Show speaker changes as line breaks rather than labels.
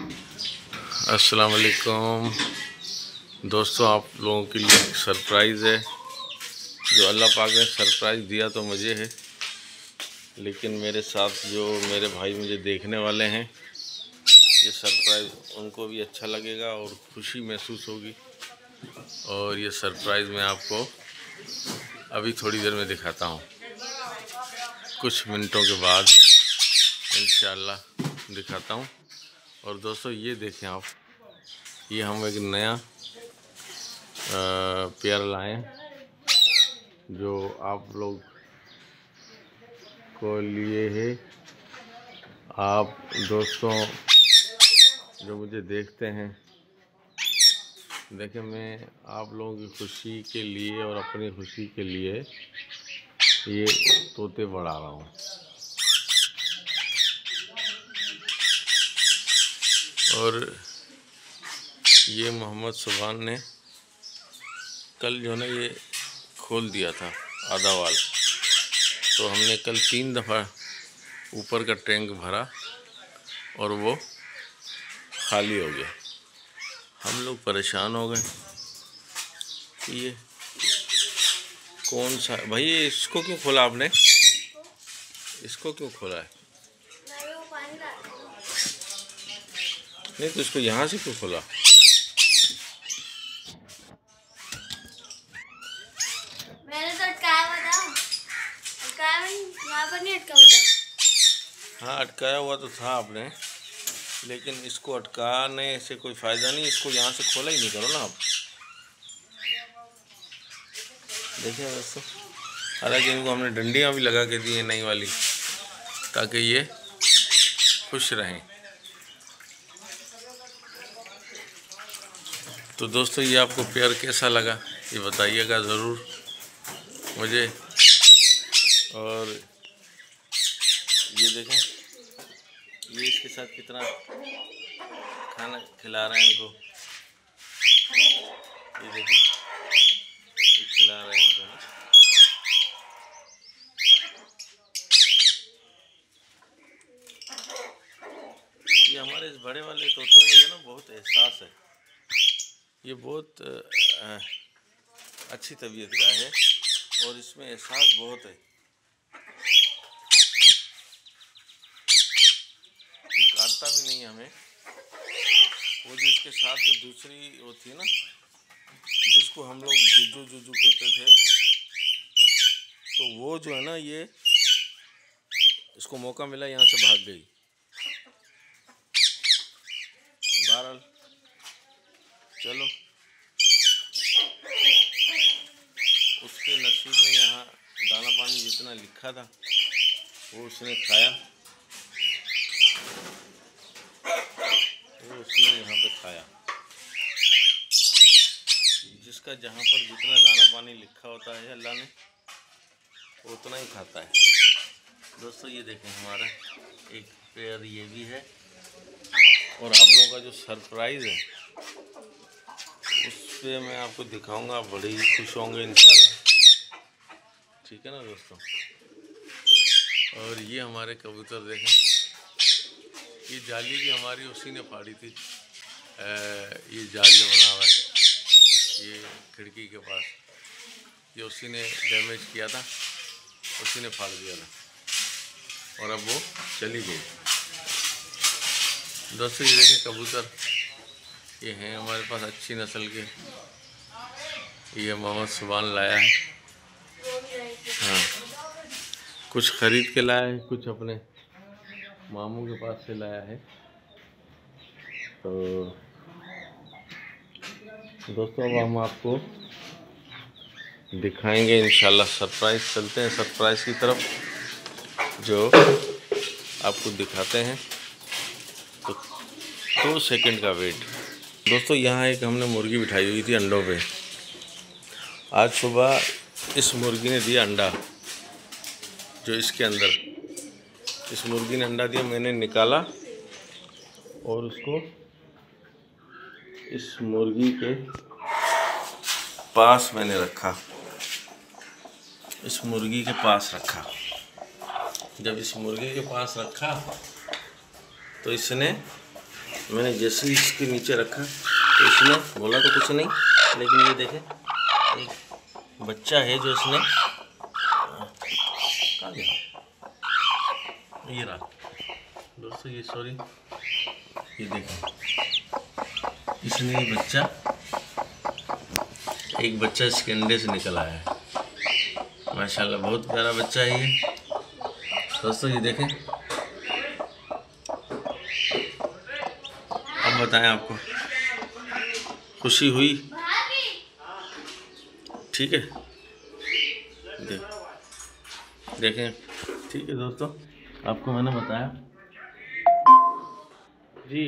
अस्सलाम वालेकुम दोस्तों, आप लोगों के लिए एक सरप्राइज़ है। जो अल्लाह पाक ने सरप्राइज़ दिया तो मुझे है, लेकिन मेरे साथ जो मेरे भाई मुझे देखने वाले हैं, ये सरप्राइज़ उनको भी अच्छा लगेगा और खुशी महसूस होगी। और ये सरप्राइज़ मैं आपको अभी थोड़ी देर में दिखाता हूँ, कुछ मिनटों के बाद इंशाअल्लाह दिखाता हूँ। और दोस्तों ये देखें आप, ये हम एक नया पेयर लाए हैं जो आप लोग को लिए है। आप दोस्तों जो मुझे देखते हैं, देखें, मैं आप लोगों की खुशी के लिए और अपनी खुशी के लिए ये तोते बढ़ा रहा हूँ। और ये मोहम्मद सुभान ने कल जो है ना ये खोल दिया था आधा वाल, तो हमने कल 3 दफ़ा ऊपर का टैंक भरा और वो खाली हो गया। हम लोग परेशान हो गए कि ये कौन सा भाई, ये इसको क्यों खोला आपने? इसको क्यों खोला है? नहीं तो इसको यहाँ से क्यों खोला?
मैंने तो अटकाया हुआ था, यहाँ पर नहीं अटका हुआ था।
हाँ, अटकाया हुआ तो था आपने, लेकिन इसको अटकाने से कोई फ़ायदा नहीं। इसको यहाँ से खोला ही नहीं करो ना आप। देखिए दोस्तों, हालांकि इनको हमने डंडियाँ भी लगा के दी हैं नई वाली, ताकि ये खुश रहें। तो दोस्तों ये आपको पेयर कैसा लगा ये बताइएगा ज़रूर मुझे। और ये देखें, ये इसके साथ कितना खाना खिला रहे हैं इनको। ये देखें, ये खिला रहे हैं इनको ना। ये हमारे इस बड़े वाले तोते में जो ना बहुत एहसास है। ये बहुत अच्छी तबीयत का है और इसमें एहसास बहुत है। ये काटता भी नहीं हमें। वो जो इसके साथ जो दूसरी होती है ना, जिसको हम लोग जुजू जुजू कहते थे, तो वो जो है ना, ये इसको मौका मिला यहाँ से भाग गई। बहरहाल चलो, उसके नसीब में यहाँ दाना पानी जितना लिखा था वो उसने खाया, वो उसने यहाँ पे खाया। जिसका जहाँ पर जितना दाना पानी लिखा होता है अल्लाह ने, उतना ही खाता है। दोस्तों ये देखें, हमारा एक पेयर ये भी है। और आप लोगों का जो सरप्राइज़ है उस पर मैं आपको दिखाऊंगा, आप बड़े ही खुश होंगे इंशाल्लाह। ठीक है ना दोस्तों। और ये हमारे कबूतर देखें, ये जाली भी हमारी उसी ने फाड़ी थी। ये जाल जो बना हुआ है ये खिड़की के पास, ये उसी ने डैमेज किया था, उसी ने फाड़ दिया था और अब वो चली गई। दोस्तों ये देखें कबूतर, ये हैं हमारे पास अच्छी नस्ल के। ये मोहम्मद सुभान लाया है। हाँ, कुछ ख़रीद के लाया है, कुछ अपने मामू के पास से लाया है। तो दोस्तों अब हम आपको दिखाएंगे इंशाल्लाह सरप्राइज़। चलते हैं सरप्राइज़ की तरफ, जो आपको दिखाते हैं। तो 2 सेकंड का वेट। दोस्तों यहाँ एक हमने मुर्गी बिठाई हुई थी अंडों पे। आज सुबह इस मुर्गी ने दिया अंडा, जो इसके अंदर इस मुर्गी ने अंडा दिया। मैंने निकाला और उसको इस मुर्गी के पास मैंने रखा, इस मुर्गी के पास रखा। जब इस मुर्गी के पास रखा तो इसने मैंने जैसे ही इसके नीचे रखा तो इसने बोला तो कुछ नहीं, लेकिन ये देखें एक बच्चा है जो इसने कहाँ गया, ये रहा दोस्तों, ये सॉरी, ये देखें इसने एक बच्चा इसके अंडे से निकल आया है। माशाल्लाह बहुत प्यारा बच्चा है ये दोस्तों। ये देखें, अब बताएं आपको खुशी हुई? ठीक है, देखें, ठीक है दोस्तों, आपको मैंने बताया जी।